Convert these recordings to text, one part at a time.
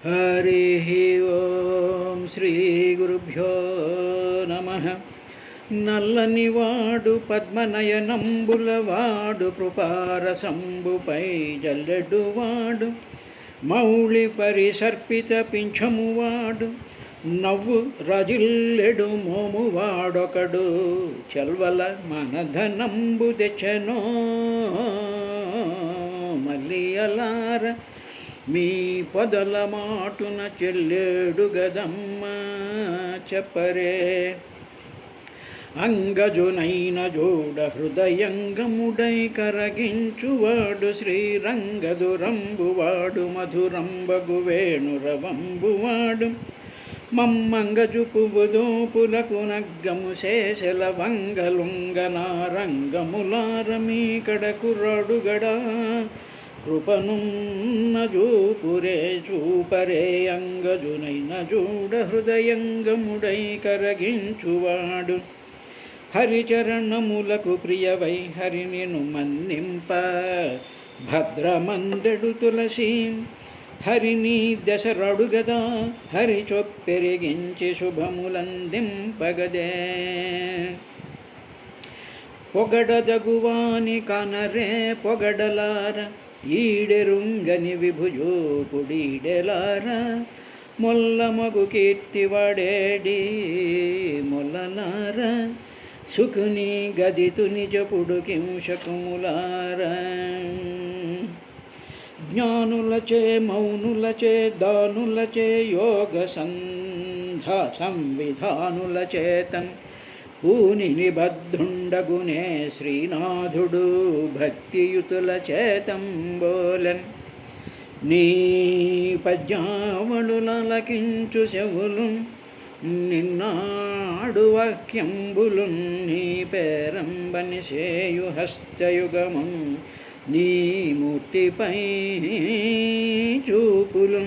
हरिः ओं श्रीगुरुभ्यो नमः। నల్లనివాడు పద్మనయనంబులవాడు కృపారసంబుపై జల్లెడువాడు మౌళి పరిసర్పిత పింఛమువాడు నవ్వు రజిల్లెడు మోమువాడొకడు చెల్వల మనధనంబు తెచ్చనో మల్లియలార మీ పొదల మాటున చెల్లెడు గదమ్మ చెప్పరే. అంగజునైన జోడ హృదయంగముడై కరగించువాడు శ్రీరంగదురంబువాడు మధురంబగు వేణురవంబువాడు మమ్మంగజుపుబుదోపులకు నగ్గము శేషల వంగలుంగనారంగములారమీ కడకురాడుగడా కృపనున్న జూపురే చూపరే. అంగజునైన జోడ హృదయంగముడై కరగించువాడు హరిచరణములకు ప్రియవై హరినిను మన్నింప భద్రమందడు తులసి హరిని దశరడుగదా హరి చొప్పెరిగించి శుభములందింపగదే. పొగడదగువాని కనరే పొగడలార ఈడెరుంగని విభుజోపుడీడెలార మొల్లమగు కీర్తివాడేడి మొల్లలార సుఖుని గదితు నిజపుడు కింశకుములార. జ్ఞానులచే మౌనులచే దానులచే యోగ సంవిధానులచేతం పూని నిబద్ధుండగునే శ్రీనాథుడు భక్తియుతుల చేతంబోలన్ నీ పద్యావళులకించు శవులు నిన్నాడు వాక్యంబులు నీ పేరంబని సేయు హస్తయుగము నీ మూర్తిపై చూపులు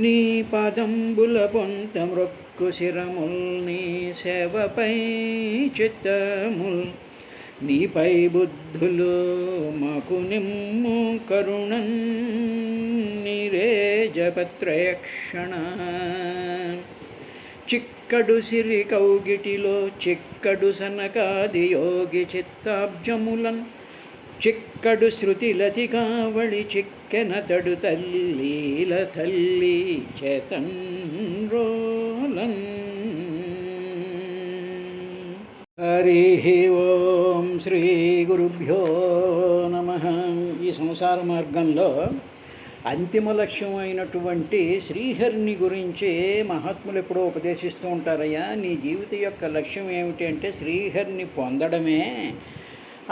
నీ పాదంబుల పొంత మృక్కు శిరముల్ నీ సేవపై చిత్తముల్ నీపై బుద్ధులు మాకు నిమ్ము కరుణన్ నీరేజపత్రయక్షణ. చిక్కడు సిరి కౌగిటిలో చిక్కడు సనకాది యోగి చిత్తాబ్జములన్ చిక్కడు శృతిలతి కావళి చిక్కెనతడు తల్లీల తల్లి చేతన్ రోలన్. హరిః ఓం శ్రీ గురుభ్యో నమః. ఈ సంసార మార్గంలో అంతిమ లక్ష్యం అయినటువంటి శ్రీహరిని గురించి మహాత్ములు ఎప్పుడో ఉపదేశిస్తూ ఉంటారయ్యా. నీ జీవిత యొక్క లక్ష్యం ఏమిటి అంటే శ్రీహరిని పొందడమే.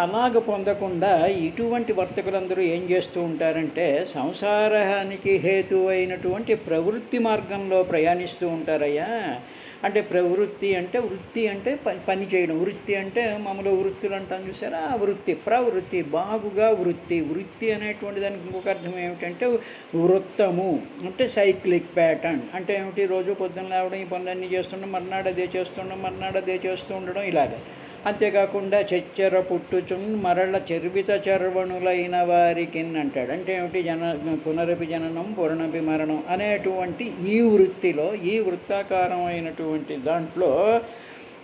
అలాగ పొందకుండా ఇటువంటి వర్తకులందరూ ఏం చేస్తూ ఉంటారంటే సంసారానికి హేతు అయినటువంటి ప్రవృత్తి మార్గంలో ప్రయాణిస్తూ ఉంటారయ్యా. అంటే ప్రవృత్తి అంటే వృత్తి అంటే పని చేయడం, వృత్తి అంటే మామూలు వృత్తులు అంటాం చూసారా, ఆ వృత్తి ప్రవృత్తి బాగుగా వృత్తి. వృత్తి అనేటువంటి దానికి ఇంకొక అర్థం ఏమిటంటే వృత్తము అంటే సైక్లిక్ ప్యాటర్న్. అంటే ఏమిటి, రోజు పొద్దున్న లేవడం ఈ పనులన్నీ చేస్తుండడం, మర్నాడు అదే చేస్తుండడం, మర్నాడు అదే చేస్తూ ఉండడం ఇలాగ. అంతేకాకుండా చెచ్చెర పుట్టుచున్ మరల చర్విత చర్వణులైన వారికి అంటాడు. అంటే ఏమిటి, పునరపి జననం పునరపి మరణం అనేటువంటి ఈ వృత్తిలో ఈ వృత్తాకారమైనటువంటి దాంట్లో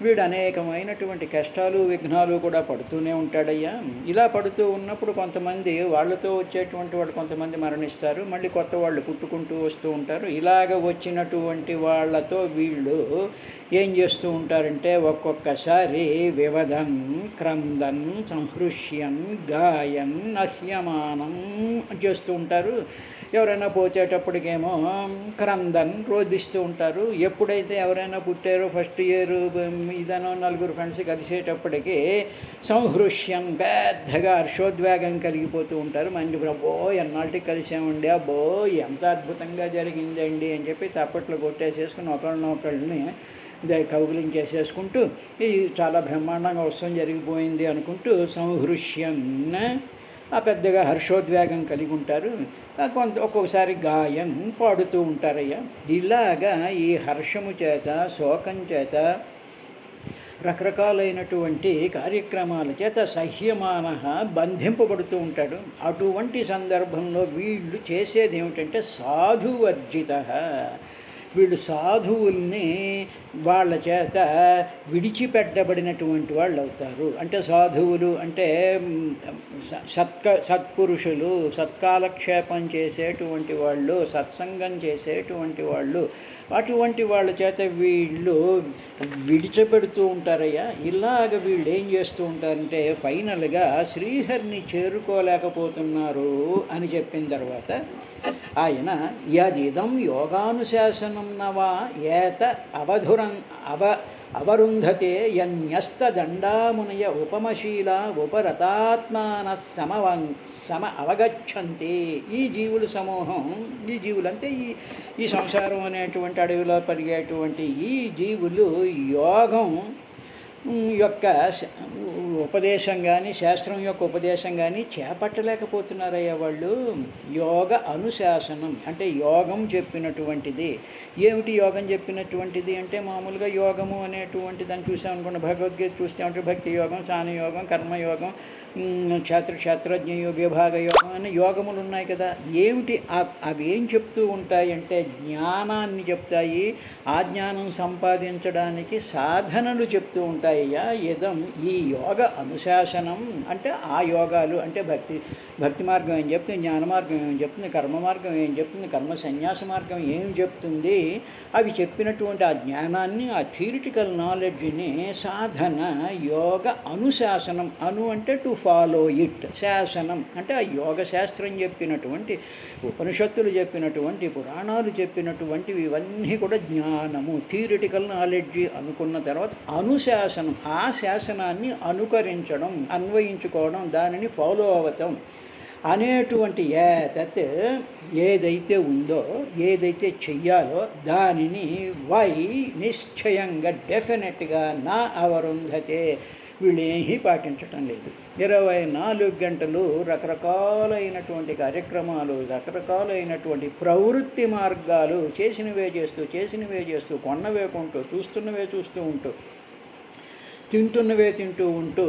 వీడు అనేకమైనటువంటి కష్టాలు విఘ్నాలు కూడా పడుతూనే ఉంటాడయ్యా. ఇలా పడుతూ ఉన్నప్పుడు కొంతమంది వాళ్ళతో వచ్చేటువంటి వాళ్ళు కొంతమంది మరణిస్తారు, మళ్ళీ కొత్త వాళ్ళు పుట్టుకుంటూ వస్తూ ఉంటారు. ఇలాగ వచ్చినటువంటి వాళ్ళతో వీళ్ళు ఏం చేస్తూ ఉంటారంటే ఒక్కొక్కసారి వివదన్ క్రందన్ సంహృష్యన్ గాయన్ అహ్యమానం చేస్తూ ఉంటారు. ఎవరైనా పోచేటప్పటికేమో క్రందన్ రోధిస్తూ ఉంటారు. ఎప్పుడైతే ఎవరైనా పుట్టారో ఫస్ట్ ఇయర్ ఇదనో నలుగురు ఫ్రెండ్స్ కలిసేటప్పటికీ సంహృష్యం పెద్దగా హర్షోద్వేగం కలిగిపోతూ ఉంటారు. మంచి అబ్బో ఎన్నాళ్ళకి కలిసామండి, అబ్బో ఎంత అద్భుతంగా జరిగిందండి అని చెప్పి తప్పట్లు కొట్టేసేసుకుని ఒకళ్ళని కౌగిలించేసేసుకుంటూ ఇది చాలా బ్రహ్మాండంగా ఉత్సవం జరిగిపోయింది అనుకుంటూ సంహృష్యం ఆ పెద్దగా హర్షోద్వేగం కలిగి ఉంటారు. ఒక్కొక్కసారి గాయం పాడుతూ ఉంటారయ్యా. ఇలాగా ఈ హర్షము చేత శోకం చేత రకరకాలైనటువంటి కార్యక్రమాల చేత సహ్యమాన బంధింపబడుతూ ఉంటాడు. అటువంటి సందర్భంలో వీళ్ళు చేసేది ఏమిటంటే సాధువర్జిత, వీళ్ళు సాధువుల్ని వాళ్ళ చేత విడిచిపెట్టబడినటువంటి వాళ్ళు అవుతారు. అంటే సాధువులు అంటే సత్పురుషులు, సత్కాలక్షేపం చేసేటువంటి వాళ్ళు, సత్సంగం చేసేటువంటి వాళ్ళు, అటువంటి వాళ్ళ చేత వీళ్ళు విడిచిపెడుతూ ఉంటారయ్యా. ఇలాగ వీళ్ళు ఏం చేస్తూ ఉంటారంటే ఫైనల్గా శ్రీహరిని చేరుకోలేకపోతున్నారు అని చెప్పిన తర్వాత ఆయన యదిదం యోగానుశాసనం నవా ఏత అవరుంధతే యన్యస్తదండామునయ ఉపమశీల ఉపరతాత్మాన సమ అవగచ్చంతి. ఈ జీవుల సమూహం, ఈ జీవులు అంటే ఈ సంసారం అనేటువంటి అడవిలో పరిగేటువంటి ఈ జీవులు యోగం యొక్క ఉపదేశం కానీ, శాస్త్రం యొక్క ఉపదేశం కానీ చేపట్టలేకపోతున్నారయ్యా వాళ్ళు. యోగ అనుశాసనం అంటే యోగం చెప్పినటువంటిది ఏమిటి? యోగం చెప్పినటువంటిది అంటే మామూలుగా యోగము అనేటువంటి దాన్ని చూసామనుకోండి, భగవద్గీత చూస్తామంటే భక్తి యోగం, సానయోగం, కర్మయోగం, క్షేత్రజ్ఞ విభాగ యోగం అనే యోగములు ఉన్నాయి కదా. ఏమిటి అవి ఏం చెప్తూ ఉంటాయి అంటే జ్ఞానాన్ని చెప్తాయి, ఆ జ్ఞానం సంపాదించడానికి సాధనలు చెప్తూ ఉంటాయ్యా. ఇదం ఈ యోగ అనుశాసనం అంటే ఆ యోగాలు అంటే భక్తి మార్గం ఏం చెప్తుంది, జ్ఞాన మార్గం ఏం చెప్తుంది, కర్మ మార్గం ఏం చెప్తుంది, కర్మ సన్యాస మార్గం ఏం చెప్తుంది, అవి చెప్పినటువంటి ఆ జ్ఞానాన్ని, ఆ థియరిటికల్ నాలెడ్జ్ని సాధన యోగ అనుశాసనం. అను అంటే టు ఫాలో ఇట్, శాసనం అంటే ఆ యోగ శాస్త్రం చెప్పినటువంటి, ఉపనిషత్తులు చెప్పినటువంటి, పురాణాలు చెప్పినటువంటివి ఇవన్నీ కూడా జ్ఞానము, థియరిటికల్ నాలెడ్జ్ అనుకున్న తర్వాత అనుశాసనం, ఆ శాసనాన్ని అనుకరించడం, అన్వయించుకోవడం, దానిని ఫాలో అవటం అనేటువంటి ఏదైతే ఉందో, ఏదైతే చెయ్యాలో దానిని నిశ్చయంగా డెఫినెట్గా నా అవరుంధతే వీళ్ళేమీ పాటించటం లేదు. 24 గంటలు రకరకాలైనటువంటి కార్యక్రమాలు, రకరకాలైనటువంటి ప్రవృత్తి మార్గాలు చేసినవే చేస్తూ కొన్నవే కొంటూ, చూస్తున్నవే చూస్తూ ఉంటూ, తింటున్నవే తింటూ ఉంటూ,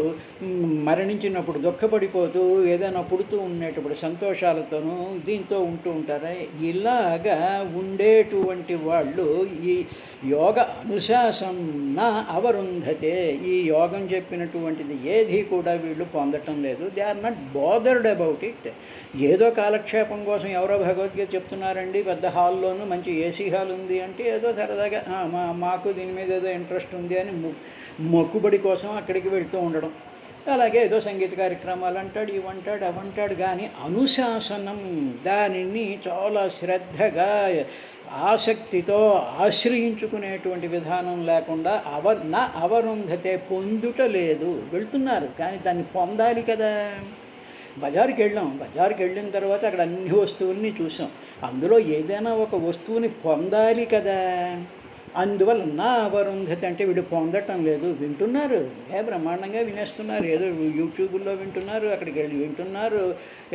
మరణించినప్పుడు దుఃఖపడిపోతూ, ఏదైనా పుడుతూ ఉండేటప్పుడు సంతోషాలతోనూ దీంతో ఉంటూ ఉంటారా. ఇలాగా ఉండేటువంటి వాళ్ళు ఈ యోగ అనుశాసన అవరుంధతే, ఈ యోగం చెప్పినటువంటిది ఏది కూడా వీళ్ళు పొందటం లేదు. They are not bothered about it. ఏదో కాలక్షేపం కోసం ఎవరో భగవద్గీత చెప్తున్నారండి, పెద్ద హాల్లోనూ మంచి ఏసీ హాల్ ఉంది అంటే ఏదో సరదాగా మాకు దీని మీద ఏదో ఇంట్రెస్ట్ ఉంది అని మొక్కుబడి కోసం అక్కడికి వెళ్తూ ఉండడం. అలాగే ఏదో సంగీత కార్యక్రమాలు అంటాడు, ఇవంటాడు, అవంటాడు. కానీ అనుశాసనం, దానిని చాలా శ్రద్ధగా ఆసక్తితో ఆశ్రయించుకునేటువంటి విధానం లేకుండా అవరుంధతే పొందుట లేదు. వెళ్తున్నారు కానీ దాన్ని పొందాలి కదా. బజారుకి వెళ్ళిన తర్వాత అక్కడ అన్ని వస్తువుల్ని చూసాం, అందులో ఏదైనా ఒక వస్తువుని పొందాలి కదా. అందువల్ల నా అవరుంధతి అంటే వీడు పొందటం లేదు. వింటున్నారు, బ్రహ్మాండంగా వినేస్తున్నారు, ఏదో యూట్యూబుల్లో వింటున్నారు, అక్కడికి వెళ్ళి వింటున్నారు,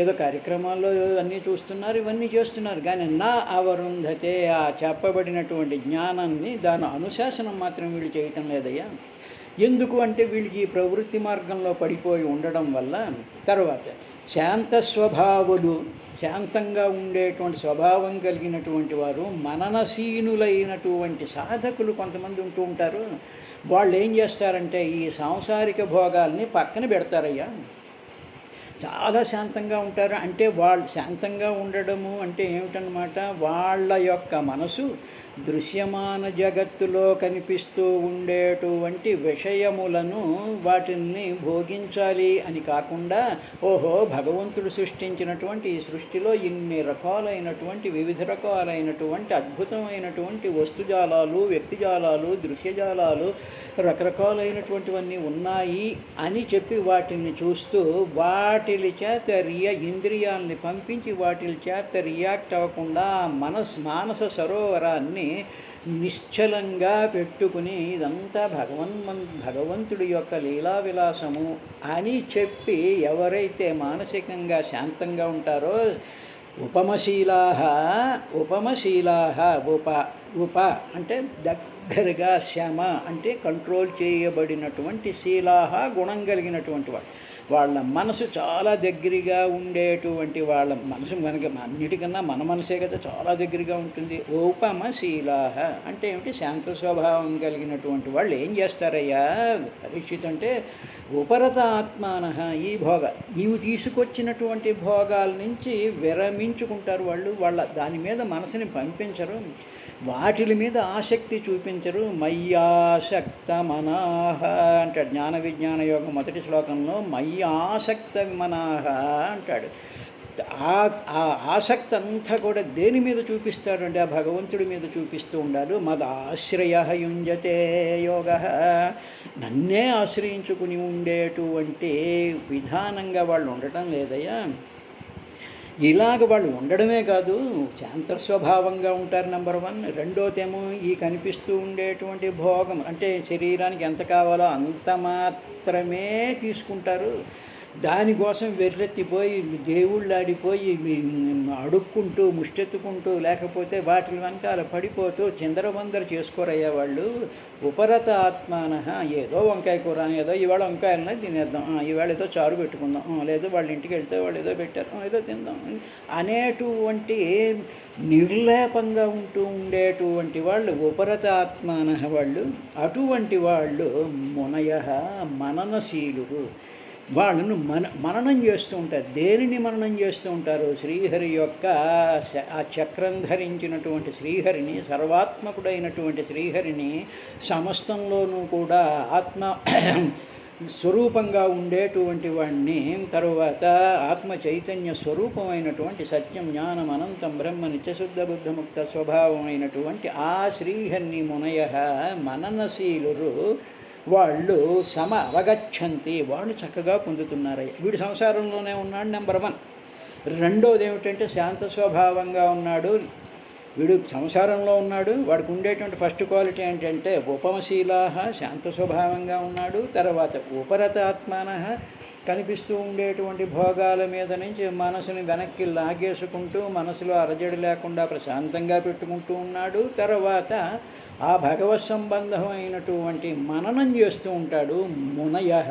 ఏదో కార్యక్రమాల్లో అన్నీ చూస్తున్నారు, ఇవన్నీ చేస్తున్నారు. కానీ నా అవరుంధతే, ఆ చెప్పబడినటువంటి జ్ఞానాన్ని, దాని అనుశాసనం మాత్రం వీళ్ళు చేయటం లేదయ్యా. ఎందుకు అంటే వీళ్ళకి ఈ ప్రవృత్తి మార్గంలో పడిపోయి ఉండడం వల్ల. తర్వాత శాంత స్వభావులు, శాంతంగా ఉండేటువంటి స్వభావం కలిగినటువంటి వారు, మననశీనులైనటువంటి సాధకులు కొంతమంది ఉంటూ ఉంటారు. వాళ్ళు ఏం చేస్తారంటే ఈ సాంసారిక భోగాల్ని పక్కన పెడతారయ్యా. చాలా శాంతంగా ఉంటారు. అంటే వాళ్ళు శాంతంగా ఉండడము అంటే ఏమిటన్నమాట, వాళ్ళ యొక్క మనసు దృశ్యమాన జగత్తులో కనిపిస్తూ ఉండేటువంటి విషయములను, వాటిని భోగించాలి అని కాకుండా, ఓహో భగవంతుడు సృష్టించినటువంటి ఈ సృష్టిలో ఇన్ని రకాలైనటువంటి, వివిధ రకాలైనటువంటి అద్భుతమైనటువంటి వస్తుజాలాలు, వ్యక్తిజాలాలు, దృశ్యజాలాలు, రకరకాలైనటువంటివన్నీ ఉన్నాయి అని చెప్పి వాటిని చూస్తూ, వాటి చేత ఇంద్రియాలని పంపించి వాటి చేత రియాక్ట్ అవ్వకుండా మానస సరోవరాన్ని నిశ్చలంగా పెట్టుకుని ఇదంతా భగవంతుడి యొక్క లీలా విలాసము అని చెప్పి ఎవరైతే మానసికంగా శాంతంగా ఉంటారో, ఉపమశీలాహ ఉపమశీలాహ ఉప ఉప అంటే దగ్గరగా, శమ అంటే కంట్రోల్ చేయబడినటువంటి, శీలాహ గుణం కలిగినటువంటి వాడు. వాళ్ళ మనసు చాలా దగ్గరగా ఉండేటువంటి వాళ్ళ మనసు మనకి అన్నిటికన్నా మన మనసే కదా చాలా దగ్గరగా ఉంటుంది. ఉపమశీలాహ అంటే ఏమిటి? శాంత స్వభావం కలిగినటువంటి వాళ్ళు ఏం చేస్తారయ్యా పరీక్షిత్ అంటే, ఉపరత ఆత్మానః ఈ నీవు తీసుకొచ్చినటువంటి భోగాల నుంచి విరమించుకుంటారు వాళ్ళు. దాని మీద మనసుని పంపించరు, వాటిల మీద ఆసక్తి చూపించరు. మయ్యాసక్త మనాహ అంటాడు జ్ఞాన విజ్ఞాన యోగం మొదటి శ్లోకంలో. మయ్యాసక్త మనాహ అంటాడు. ఆ ఆసక్తి అంతా కూడా దేని మీద చూపిస్తాడు అంటే ఆ భగవంతుడి మీద చూపిస్తూ ఉండాలి. మదాశ్రయ యుంజతే యోగ, నన్నే ఆశ్రయించుకుని ఉండేటువంటి విధానంగా వాళ్ళు ఉండటం లేదయ్యా. ఇలాగ వాళ్ళు ఉండడమే కాదు, శాంత స్వభావంగా ఉంటారు నెంబర్ 1. రెండోదేమో ఈ కనిపిస్తూ ఉండేటువంటి భోగం అంటే శరీరానికి ఎంత కావాలో అంత మాత్రమే తీసుకుంటారు. దానికోసం వెర్రెత్తిపోయి దేవుళ్ళాడిపోయి అడుక్కుంటూ ముష్టెత్తుకుంటూ లేకపోతే వాటి వెనకాల పడిపోతూ చిందరవందర చేసుకోరయ్యా వాళ్ళు. ఉపరత ఆత్మానః ఏదో వంకాయ కూర, ఏదో ఇవాళ వంకాయలన్నా తినేద్దాం, ఇవాళ ఏదో చారు పెట్టుకుందాం, లేదు వాళ్ళ ఇంటికి వెళ్తే వాళ్ళు ఏదో పెట్టారు ఏదో తిందాం అనేటువంటి నిర్లేపంగా ఉంటూ ఉండేటువంటి వాళ్ళు ఉపరత ఆత్మానః వాళ్ళు. అటువంటి వాళ్ళు మునయః మననశీలురు. వాళ్ళను మననం చేస్తూ ఉంటారు. దేనిని మననం చేస్తూ ఉంటారు? శ్రీహరి యొక్క ఆ చక్రం ధరించినటువంటి శ్రీహరిని, సర్వాత్మకుడైనటువంటి శ్రీహరిని, సమస్తంలోనూ కూడా ఆత్మ స్వరూపంగా ఉండేటువంటి వాణ్ణి, తరువాత ఆత్మ చైతన్య స్వరూపమైనటువంటి సత్యం జ్ఞానం అనంతం బ్రహ్మ నిత్యశుద్ధ బుద్ధముక్త స్వభావమైనటువంటి ఆ శ్రీహరిని మునయః మననశీలురు. వాళ్ళు అవగచ్చంతి, వాళ్ళు చక్కగా పొందుతున్నారు. వీడు సంసారంలోనే ఉన్నాడు నెంబర్ 1. రెండోది ఏమిటంటే శాంత స్వభావంగా ఉన్నాడు. వీడు సంసారంలో ఉన్నాడు, వాడికి ఉండేటువంటి ఫస్ట్ క్వాలిటీ ఏంటంటే ఉపమశీలాహ శాంత స్వభావంగా ఉన్నాడు. తర్వాత ఉపరత ఆత్మానః కనిపిస్తూ ఉండేటువంటి భోగాల మీద నుంచి మనసుని వెనక్కి లాగేసుకుంటూ మనసులో అరజడి లేకుండా ప్రశాంతంగా పెట్టుకుంటూ ఉన్నాడు. తర్వాత ఆ భగవత్ సంబంధమైనటువంటి మననం చేస్తూ ఉంటాడు. మునయః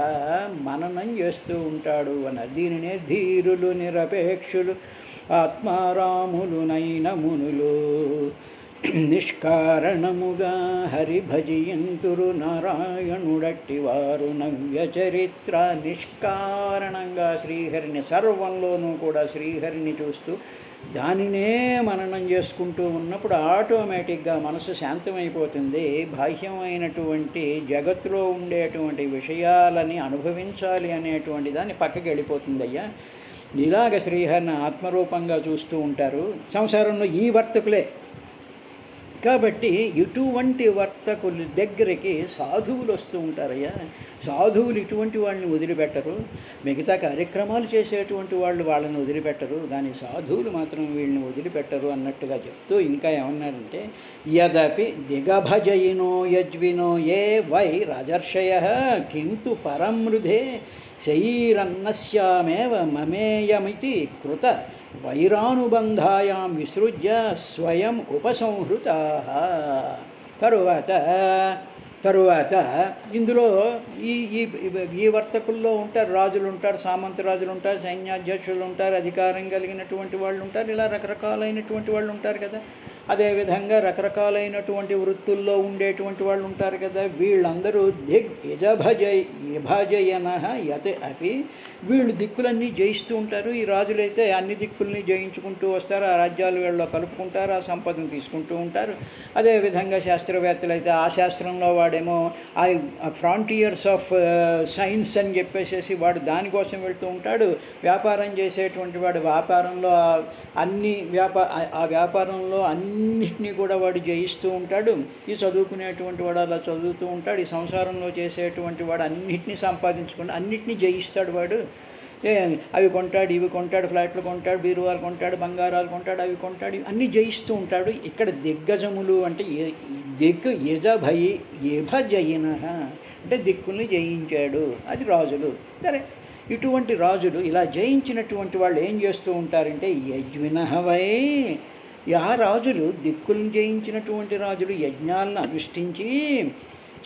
మననం చేస్తూ ఉంటాడు అన్న. దీనినే ధీరులు నిరపేక్షులు ఆత్మారాములునైన మునులు నిష్కారణముగా హరిభజియంతురు నారాయణుడట్టి వారు నవ్య చరిత్ర. నిష్కారణంగా శ్రీహరిని, సర్వంలోనూ కూడా శ్రీహరిని చూస్తూ దానినే మననం చేసుకుంటూ ఉన్నప్పుడు ఆటోమేటిక్గా మనసు శాంతమైపోతుంది. బాహ్యమైనటువంటి జగత్తులో ఉండేటువంటి విషయాలని అనుభవించాలి అనేటువంటి దాన్ని పక్కకి వెళ్ళిపోతుంది అయ్యా. ఇలాగ శ్రీహరిని ఆత్మరూపంగా చూస్తూ ఉంటారు. సంసారంలో ఈ వర్తకులే కాబట్టి ఇటువంటి వర్తకుల దగ్గరికి సాధువులు వస్తూ ఉంటారయ్యా. సాధువులు ఇటువంటి వాళ్ళని వదిలిపెట్టరు, మిగతా కార్యక్రమాలు చేసేటువంటి వాళ్ళు వాళ్ళని వదిలిపెట్టరు, కానీ సాధువులు మాత్రం వీళ్ళని వదిలిపెట్టరు అన్నట్టుగా చెప్తూ ఇంకా ఏమన్నారంటే, యదపి దిగభజయినో యజ్వినో ఏ వై రాజర్షయః కింతు పరమృధే శైరన్నస్యామేవ మమేయమితి కృత వైరానుబంధాయాం విసృజ్య స్వయం ఉపసంహృతాః. తరువాత ఇందులో ఈ వర్తకుల్లో ఉంటారు, రాజులు ఉంటారు, సామంత రాజులు ఉంటారు, సైన్యాధ్యక్షులు ఉంటారు, అధికారం కలిగినటువంటి వాళ్ళు ఉంటారు, ఇలా రకరకాలైనటువంటి వాళ్ళు ఉంటారు కదా. అదేవిధంగా రకరకాలైనటువంటి వృత్తుల్లో ఉండేటువంటి వాళ్ళు ఉంటారు కదా. వీళ్ళందరూ విభజయనః యత్ అపి, వీళ్ళు దిక్కులన్నీ జయిస్తూ ఉంటారు. ఈ రాజులైతే అన్ని దిక్కుల్ని జయించుకుంటూ వస్తారు, ఆ రాజ్యాలు వీళ్ళలో కలుపుకుంటారు, ఆ సంపదను తీసుకుంటూ ఉంటారు. అదేవిధంగా శాస్త్రవేత్తలు అయితే ఆ శాస్త్రంలో వాడేమో ఆ ఫ్రాంటియర్స్ ఆఫ్ సైన్స్ అని చెప్పేసి వాడు దానికోసం వెళ్తూ ఉంటాడు. వ్యాపారం చేసేటువంటి వాడు వ్యాపారంలో ఆ వ్యాపారంలో అన్నిటినీ కూడా వాడు జయిస్తూ ఉంటాడు. ఈ చదువుకునేటువంటి వాడు అలా చదువుతూ ఉంటాడు. ఈ సంసారంలో చేసేటువంటి వాడు అన్నిటినీ సంపాదించుకుంటూ అన్నిటినీ జయిస్తాడు వాడు. అవి కొంటాడు, ఇవి కొంటాడు, ఫ్లాట్లు కొంటాడు, బీరువాలు కొంటాడు, బంగారాలు కొంటాడు, అవి కొంటాడు, అన్నీ జయిస్తూ ఉంటాడు. ఇక్కడ దిగ్గజములు అంటే యభజయిన అంటే దిక్కుల్ని జయించాడు, అది రాజులు. సరే, ఇటువంటి రాజులు ఇలా జయించినటువంటి వాళ్ళు ఏం చేస్తూ ఉంటారంటే యజ్వినహవై, ఆ రాజులు దిక్కులను జయించినటువంటి రాజులు యజ్ఞాలను అనుష్ఠించి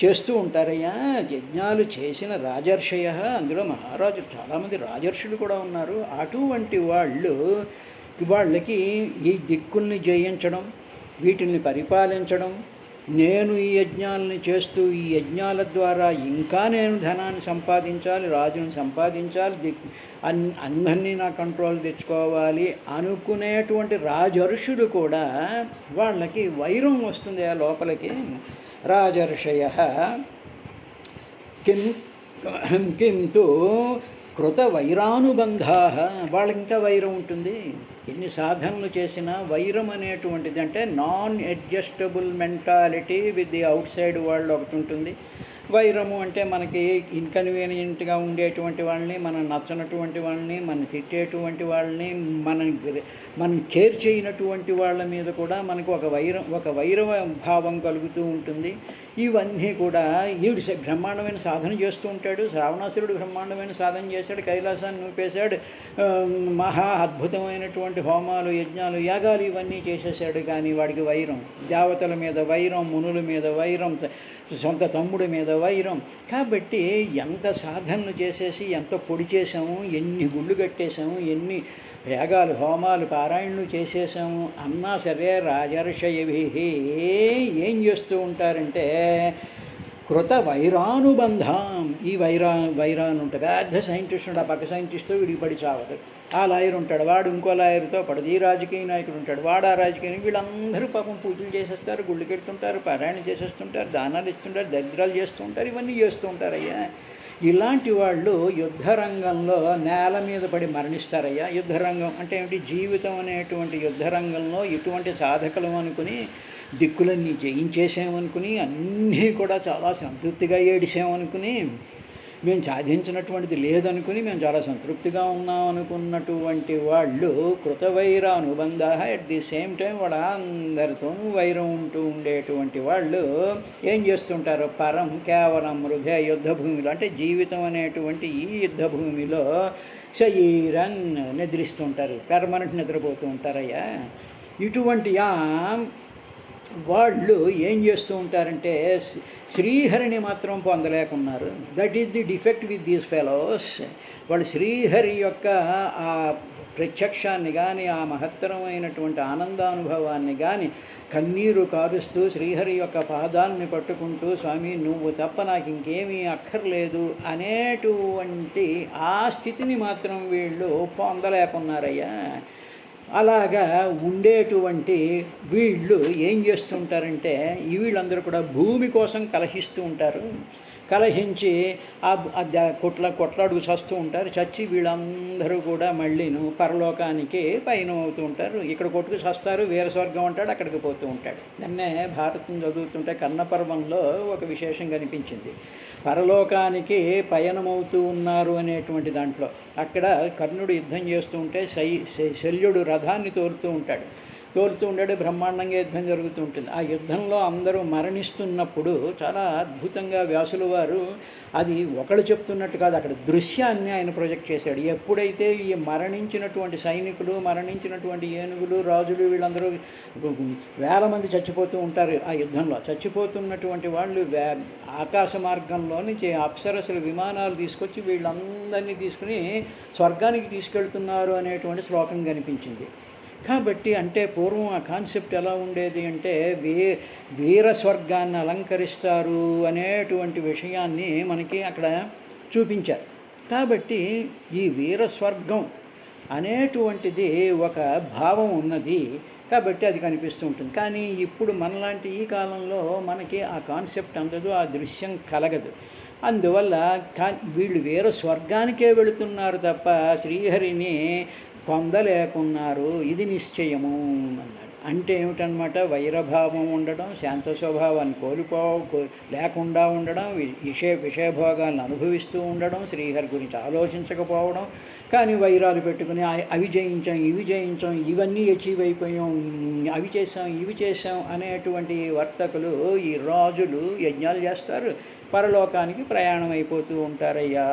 చేస్తూ ఉంటారయ్యా. యజ్ఞాలు చేసిన రాజర్షయ, అందులో మహారాజు చాలామంది రాజర్షులు కూడా ఉన్నారు. అటువంటి వాళ్ళకి ఈ దిక్కుల్ని జయించడం, వీటిని పరిపాలించడం, నేను ఈ యజ్ఞాలని చేస్తూ ఈ యజ్ఞాల ద్వారా ఇంకా నేను ధనాన్ని సంపాదించాలి, రాజుని సంపాదించాలి, అందరినీ నా కంట్రోల్ తెచ్చుకోవాలి అనుకునేటువంటి రాజర్షులు కూడా వాళ్ళకి వైరం వస్తుంది ఆ లోపలికి. రాజర్షయ కింతు కృత వైరానుబంధా, వాళ్ళకి ఇంకా వైరం ఉంటుంది. ఎన్ని సాధనలు చేసినా వైరం అనేటువంటిది అంటే non adjustable mentality with the out side world ఒకటి ఉంటుంది. వైరము అంటే మనకి ఇన్కన్వీనియంట్గా ఉండేటువంటి వాళ్ళని, మనం నచ్చనటువంటి వాళ్ళని, మనం తిట్టేటువంటి వాళ్ళని, మనం కేర్ చేయనటువంటి వాళ్ళ మీద కూడా మనకు ఒక వైరవ భావం కలుగుతూ ఉంటుంది. ఇవన్నీ కూడా ఈవిడు బ్రహ్మాండమైన సాధన చేస్తూ ఉంటాడు. శ్రావణాసురుడు బ్రహ్మాండమైన సాధన చేశాడు, కైలాసాన్ని నూపేశాడు, మహా అద్భుతమైనటువంటి హోమాలు, యజ్ఞాలు, యాగాలు ఇవన్నీ చేసేసాడు. కానీ వాడికి వైరం, దేవతల మీద వైరం, మునుల మీద వైరం, సొంత తమ్ముడి మీద వైరం. కాబట్టి ఎంత సాధనలు చేసేసి ఎంత పొడి చేసాము, ఎన్ని గుళ్ళు కట్టేశాము, ఎన్ని యాగాలు, హోమాలు, పారాయణలు చేసేసాము అన్నా సరే రాజర్షయభి ఏం చేస్తూ ఉంటారంటే కృత వైరానుబంధం. ఈ వైరాను ఉంటుంది. పెద్ద సైంటిస్ట్ ఉంటాడు, ఆ పక్క సైంటిస్ట్తో విడిపడి చావదు. ఆ లాయర్ ఉంటాడు, వాడు ఇంకో లాయర్తో పడదు. ఈ రాజకీయ నాయకుడు ఉంటాడు, వాడు ఆ రాజకీయ, వీళ్ళందరూ పాపం పూజలు చేసేస్తారు, గుళ్ళు కెడుతుంటారు, పారాయణ చేసేస్తుంటారు, దానాలు ఇస్తుంటారు, దరిద్రాలు చేస్తూ ఉంటారు, ఇవన్నీ చేస్తూ ఉంటారయ్యా. ఇలాంటి వాళ్ళు యుద్ధరంగంలో నేల మీద పడి మరణిస్తారయ్యా. యుద్ధరంగం అంటే ఏమిటి? జీవితం అనేటువంటి యుద్ధరంగంలో ఇటువంటి సాధకులు అనుకుని దిక్కులన్నీ జయించేసామనుకుని అన్నీ కూడా చాలా సంతృప్తిగా ఏడిసామనుకుని మేము సాధించినటువంటిది లేదనుకుని మేము చాలా సంతృప్తిగా ఉన్నాం అనుకున్నటువంటి వాళ్ళు కృతవైర అనుబంధ. అట్ ది సేమ్ టైం వాళ్ళందరితోనూ వైరం ఉంటూ ఉండేటువంటి వాళ్ళు ఏం చేస్తుంటారు? పరం కేవలం హృదయ యుద్ధభూమిలో, అంటే జీవితం అనేటువంటి ఈ యుద్ధభూమిలో శరీరం నిద్రిస్తుంటారు, పెర్మనెంట్ నిద్రపోతూ ఉంటారయ్యా. ఇటువంటి వాళ్ళు ఏం చేస్తూ ఉంటారంటే శ్రీహరిని మాత్రం పొందలేకున్నారు. That is the defect with these fellows. వాళ్ళు శ్రీహరి యొక్క ఆ ప్రత్యక్షాన్ని కానీ, ఆ మహత్తరమైనటువంటి ఆనందానుభవాన్ని కానీ కన్నీరు కారుస్తూ శ్రీహరి యొక్క పాదాలని పట్టుకుంటూ, స్వామి నువ్వు తప్ప నాకు ఇంకేమీ అక్కర్లేదు అనేటువంటి ఆ స్థితిని మాత్రం వీళ్ళు పొందలేకున్నారయ్యా. అలాగా ఉండేటువంటి వీళ్ళు ఏం చేస్తుంటారంటే వీళ్ళందరూ కూడా భూమి కోసం కలహిస్తూ ఉంటారు. కలహించి కొట్లాడుకు చస్తూ ఉంటారు. చచ్చి వీళ్ళందరూ కూడా మళ్ళీను పరలోకానికి పైన అవుతూ ఉంటారు. ఇక్కడ కొట్టుకు చస్తారు, వీర స్వర్గం అంటాడు, అక్కడికి పోతూ ఉంటాడు. దాన్నే భారతం చదువుతుంటే కర్ణపర్వంలో ఒక విశేషం కనిపించింది. పరలోకానికి పయనమవుతూ ఉన్నారు అనేటువంటి దాంట్లో అక్కడ కర్ణుడు యుద్ధం చేస్తూ ఉంటే శల్యుడు రథాన్ని తోలుతూ ఉంటాడు. బ్రహ్మాండంగా యుద్ధం జరుగుతూ ఉంటుంది. ఆ యుద్ధంలో అందరూ మరణిస్తున్నప్పుడు చాలా అద్భుతంగా వ్యాసుల వారు అది ఒకళ్ళు చెప్తున్నట్టు కాదు, అక్కడ దృశ్యాన్ని ఆయన ప్రొజెక్ట్ చేశాడు. ఎప్పుడైతే ఈ మరణించినటువంటి సైనికులు, మరణించినటువంటి ఏనుగులు, రాజులు వీళ్ళందరూ వేల మంది చచ్చిపోతూ ఉంటారు. ఆ యుద్ధంలో చచ్చిపోతున్నటువంటి వాళ్ళు ఆకాశ మార్గంలో నుంచి అప్సరసలు విమానాలు తీసుకొచ్చి వీళ్ళందరినీ తీసుకుని స్వర్గానికి తీసుకెళ్తున్నారు అనేటువంటి శ్లోకం కనిపించింది. కాబట్టి అంటే పూర్వం ఆ కాన్సెప్ట్ ఎలా ఉండేది అంటే వీర స్వర్గాన్ని అలంకరిస్తారు అనేటువంటి విషయాన్ని మనకి అక్కడ చూపించారు. కాబట్టి ఈ వీర స్వర్గం అనేటువంటిది ఒక భావం ఉన్నది కాబట్టి అది కనిపిస్తూ ఉంటుంది. కానీ ఇప్పుడు మనలాంటి ఈ కాలంలో మనకి ఆ కాన్సెప్ట్ అందదు, ఆ దృశ్యం కలగదు. అందువల్ల వీళ్ళు వీర స్వర్గానికే వెళుతున్నారు తప్ప శ్రీహరిని పొందలేకున్నారు, ఇది నిశ్చయము అన్నాడు. అంటే ఏమిటనమాట? వైరభావం ఉండడం, శాంత స్వభావాన్ని లేకుండా ఉండడం, విషయభోగాలను అనుభవిస్తూ ఉండడం, శ్రీహరి గురించి ఆలోచించకపోవడం, కానీ వైరాలు పెట్టుకుని అవి జయించాం, ఇవి జయించాం, ఇవన్నీ అచీవ్ అయిపోయాం, ఇవి చేసాం అనేటువంటి వర్తకులు, ఈ రాజులు యజ్ఞాలు చేస్తారు, పరలోకానికి ప్రయాణం అయిపోతూ ఉంటారయ్యా.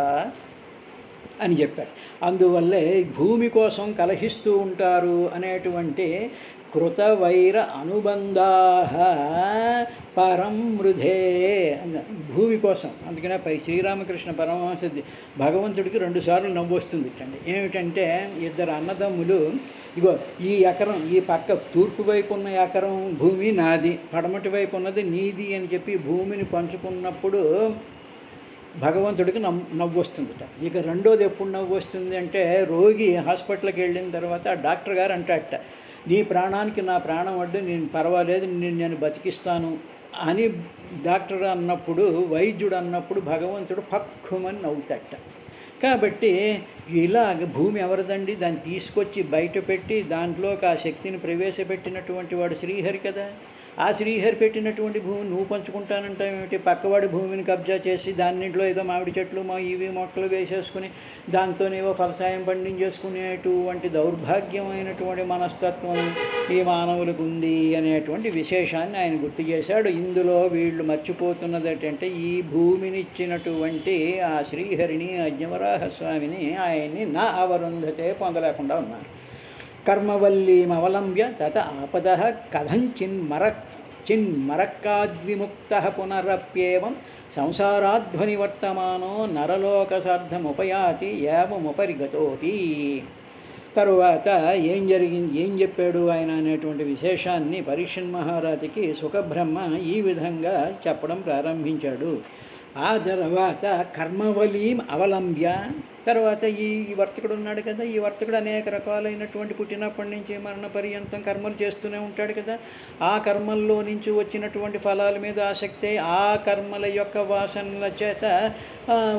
అని చెప్పారు. అందువల్లే భూమి కోసం కలహిస్తూ ఉంటారు అనేటువంటి కృతవైర అనుబంధా పరం మృధే, భూమి కోసం. అందుకనే శ్రీరామకృష్ణ పరమహంస భగవంతుడికి 2 సార్లు నవ్వు వస్తుంది అండి. ఏమిటంటే ఇద్దరు అన్నదమ్ములు, ఇగో ఈ ఎకరం, ఈ పక్క తూర్పు వైపు ఉన్న ఎకరం భూమి నాది, పడమటి వైపు ఉన్నది నీది అని చెప్పి భూమిని పంచుకున్నప్పుడు భగవంతుడికి నవ్వు వస్తుందట. ఇక రెండోది ఎప్పుడు నవ్వు వస్తుంది అంటే, రోగి హాస్పిటల్కి వెళ్ళిన తర్వాత డాక్టర్ గారు అంటాడట, నీ ప్రాణానికి నా ప్రాణం వడ్డు, నేను పర్వాలేదు, నేను బతికిస్తాను అని డాక్టర్ అన్నప్పుడు, వైద్యుడు అన్నప్పుడు భగవంతుడు పక్కుమని నవ్వుతాడట. కాబట్టి ఇలాగ భూమి ఎవరిదండి, దాన్ని తీసుకొచ్చి బయట పెట్టి దాంట్లోకి ఆ శక్తిని ప్రవేశపెట్టినటువంటి వాడు శ్రీహరి కదా. ఆ శ్రీహరి పెట్టినటువంటి భూమిని నువ్వు పంచుకుంటానంటావేమిటి? పక్కవాడి భూమిని కబ్జా చేసి దాన్నింట్లో ఏదో మామిడి చెట్లు ఇవి మొక్కలు వేసేసుకుని దాంతోనేవో ఫలసాయం పండించేసుకునేటువంటి దౌర్భాగ్యమైనటువంటి మనస్తత్వం ఈ మానవులకు ఉంది అనేటువంటి విశేషాన్ని ఆయన గుర్తు చేశాడు. ఇందులో వీళ్ళు మర్చిపోతున్నది ఏంటంటే, ఈ భూమిని ఇచ్చినటువంటి ఆ శ్రీహరిని, అజ్ఞవరాహ స్వామిని, ఆయన్ని నా అవరుంధతే పొందలేకుండా ఉన్నారు. కర్మవల్లీమవలంబ్య తత ఆపద చిన్మరక్కాద్విముక్తః పునరప్యేవం సంసారాధ్వనివర్తమానో నరలోకసార్థముపయాతి ఏవముపరిగతోపి. తరువాత ఏం చెప్పాడు ఆయన అనేటువంటి విశేషాన్ని పరీక్షన్ మహారాజుకి సుఖబ్రహ్మ ఈ విధంగా చెప్పడం ప్రారంభించాడు. ఆ తర్వాత కర్మవలీం అవలంబ్య, తర్వాత ఈ వర్తకుడు ఉన్నాడు కదా, ఈ వర్తకుడు అనేక రకాలైనటువంటి పుట్టినప్పటి నుంచి మరణ పర్యంతం కర్మలు చేస్తూనే ఉంటాడు కదా. ఆ కర్మల్లో నుంచి వచ్చినటువంటి ఫలాల మీద ఆసక్తి, ఆ కర్మల యొక్క వాసనల చేత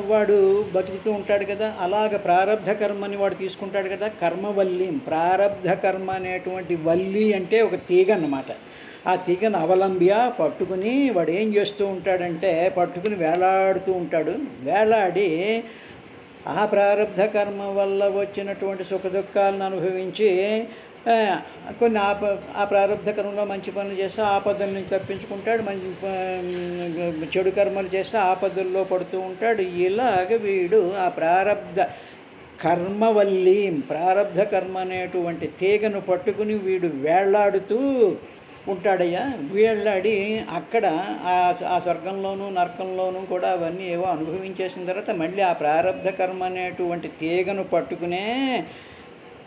వాడు బతుకుతూ ఉంటాడు కదా. అలాగ ప్రారబ్ధ కర్మని వాడు తీసుకుంటాడు కదా. కర్మవల్లీం, ప్రారబ్ధ కర్మ అనేటువంటి వల్లి అంటే ఒక తీగ అన్నమాట. ఆ తీగను అవలంబ్య పట్టుకుని వాడు ఏం చేస్తూ ఉంటాడంటే, పట్టుకుని వేలాడుతూ ఉంటాడు. వేలాడి ఆ ప్రారబ్ధ కర్మ వల్ల వచ్చినటువంటి సుఖ దుఃఖాలను అనుభవించి కొన్ని ఆ ప్రారబ్ధ కర్మలో మంచి పనులు చేస్తే ఆపదల నుంచి తప్పించుకుంటాడు, చెడు కర్మలు చేస్తే ఆపదల్లో పడుతూ ఉంటాడు. ఇలాగ వీడు ఆ ప్రారబ్ధ కర్మవల్లీం, ప్రారబ్ధ కర్మ అనేటువంటి తీగను పట్టుకుని వీడు వేళ్లాడుతూ ఉంటాడయ్యా. వేళ్లాడి అక్కడ ఆ స్వర్గంలోనూ నరకంలోనూ కూడా అవన్నీ ఏవో అనుభవించేసిన తర్వాత మళ్ళీ ఆ ప్రారబ్ధ కర్మ అనేటువంటి తీగను పట్టుకునే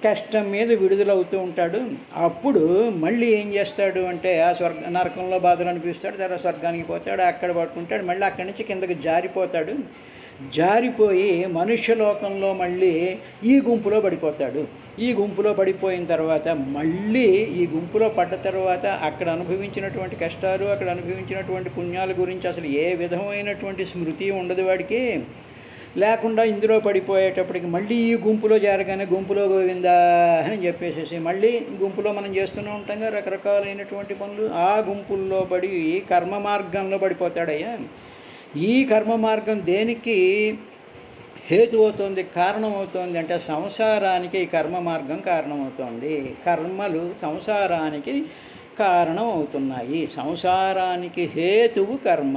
కష్టం మీద విడుదలవుతూ ఉంటాడు. అప్పుడు మళ్ళీ ఏం చేస్తాడు అంటే, ఆ నరకంలో బాధలు అనిపిస్తాడు, తర్వాత స్వర్గానికి పోతాడు, అక్కడ పట్టుకుంటాడు, మళ్ళీ అక్కడి నుంచి కిందకి జారిపోతాడు. జారిపోయి మనుష్యలోకంలో మళ్ళీ ఈ గుంపులో పడిపోతాడు. ఈ గుంపులో పడిపోయిన తర్వాత మళ్ళీ ఈ గుంపులో పడ్డ తర్వాత అక్కడ అనుభవించినటువంటి కష్టాలు, అక్కడ అనుభవించినటువంటి పుణ్యాల గురించి అసలు ఏ విధమైనటువంటి స్మృతి ఉండదు వాడికి. లేకుండా ఇందులో పడిపోయేటప్పటికి మళ్ళీ ఈ గుంపులో చేరగానే గుంపులో గోవిందా అని చెప్పేసేసి మళ్ళీ గుంపులో మనం చేస్తూనే ఉంటాం కదా రకరకాలైనటువంటి పనులు. ఆ గుంపుల్లో పడి కర్మ మార్గంలో పడిపోతాడయ్యా. ఈ కర్మ మార్గం దేనికి హేతు అవుతుంది, కారణమవుతోంది అంటే సంసారానికి ఈ కర్మ మార్గం కారణమవుతోంది. కర్మలు సంసారానికి కారణం అవుతున్నాయి. సంసారానికి హేతువు కర్మ.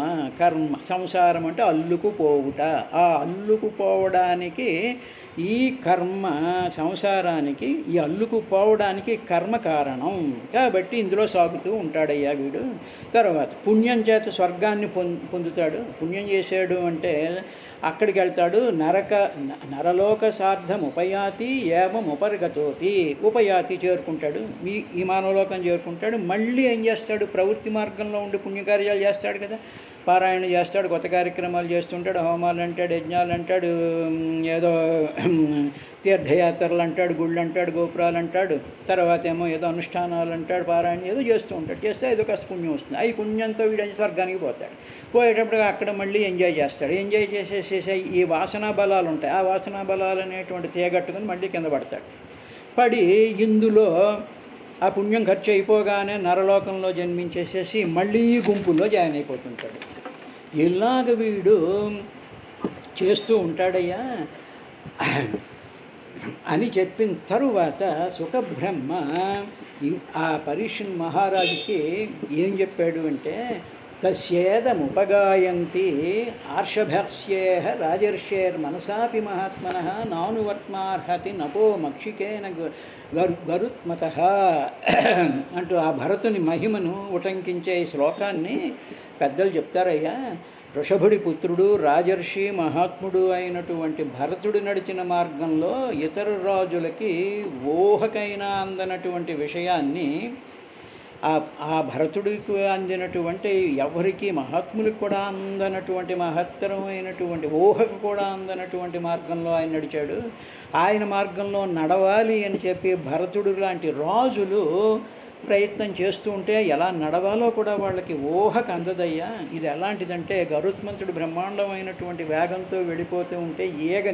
సంసారం అంటే అల్లుకుపోవుట. ఆ అల్లుకుపోవడానికి ఈ కర్మ, సంసారానికి ఈ అల్లుకుపోవడానికి కర్మ కారణం. కాబట్టి ఇందులో సాగుతూ ఉంటాడయ్యా వీడు. తర్వాత పుణ్యం చేత స్వర్గాన్ని పొందుతాడు. పుణ్యం చేశాడు అంటే అక్కడికి వెళ్తాడు. నరలోక సార్థం ఉపయాతి ఏవం ఉపరిగతోపి, ఉపయాతి చేరుకుంటాడు, ఈ మానవలోకం చేరుకుంటాడు. మళ్ళీ ఏం చేస్తాడు, ప్రవృత్తి మార్గంలో ఉండి పుణ్యకార్యాలు చేస్తాడు కదా. పారాయణ చేస్తాడు, కొత్త కార్యక్రమాలు చేస్తుంటాడు, హోమాలు అంటాడు, యజ్ఞాలు అంటాడు, ఏదో తీర్థయాత్రలు అంటాడు, గుళ్ళు అంటాడు, గోపురాలు అంటాడు, తర్వాత ఏమో ఏదో అనుష్ఠానాలు అంటాడు, పారాయణ ఏదో చేస్తూ ఉంటాడు. చేస్తే ఏదో కాస్త పుణ్యం వస్తుంది. ఈ పుణ్యంతో వీడు స్వర్గానికి పోతాడు. పోయేటప్పుడు అక్కడ మళ్ళీ ఎంజాయ్ చేస్తాడు. ఎంజాయ్ చేసేసేసి ఈ వాసనా బలాలు ఉంటాయి. ఆ వాసనా బలాలు అనేటువంటి తీగట్టుకుని మళ్ళీ కింద పడతాడు. పడి ఇందులో ఆ పుణ్యం ఖర్చు అయిపోగానే నరలోకంలో జన్మించేసేసి మళ్ళీ గుంపులో జాయిన్ అయిపోతుంటాడు. ఇలాగ వీడు చేస్తూ ఉంటాడయ్యా అని చెప్పిన తరువాత సుఖబ్రహ్మ ఆ పరీక్షన్ మహారాజుకి ఏం చెప్పాడు అంటే, తస్యేదముపగాయంతి ఆర్షభస్యేహ రాజర్షేర్మనసాపి మహాత్మనః నానువర్త్మార్హతి నపో మక్షికేన గరుత్మత అంటూ ఆ భరతుని మహిమను ఉటంకించే ఈ శ్లోకాన్ని పెద్దలు చెప్తారయ్యా. వృషభుడి పుత్రుడు రాజర్షి మహాత్ముడు అయినటువంటి భరతుడు నడిచిన మార్గంలో ఇతర రాజులకి ఊహకైనా అందనటువంటి విషయాన్ని ఆ భరతుడికి అందినటువంటి ఎవరికి మహాత్ములకు కూడా అందనటువంటి మహత్తరమైనటువంటి ఊహకు కూడా అందనటువంటి మార్గంలో ఆయన నడిచాడు. ఆయన మార్గంలో నడవాలి అని చెప్పి భరతుడు లాంటి రాజులు ప్రయత్నం చేస్తూ ఉంటే ఎలా నడవాలో కూడా వాళ్ళకి ఊహకు అందదయ్యా. ఇది ఎలాంటిదంటే గరుత్మంతుడు బ్రహ్మాండమైనటువంటి వేగంతో వెళ్ళిపోతూ ఉంటే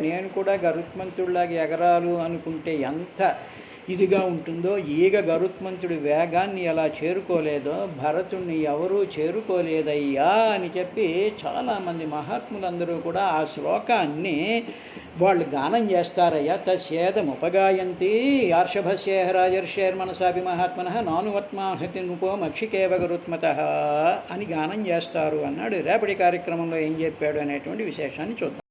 నేను కూడా గరుత్మంతుడిలాగా ఎగరాలు అనుకుంటే ఎంత ఇదిగా ఉంటుందో, గరుత్మంతుడి వేగాన్ని ఎలా చేరుకోలేదో భరతుణ్ణి ఎవరూ చేరుకోలేదయ్యా అని చెప్పి చాలామంది మహాత్ములందరూ కూడా ఆ శ్లోకాన్ని వాళ్ళు గానం చేస్తారయ్యా. తస్యేదముపగాయంతి ఆర్షభస్యేహ రాజర్షేర్మనసాపి మహాత్మనః నానువర్త్మార్హతి నృపో మక్షికేవ గరుత్మతః అని గానం చేస్తారు అన్నాడు. రేపటి కార్యక్రమంలో ఏం చెప్పాడు అనేటువంటి విశేషాన్ని చూద్దాం.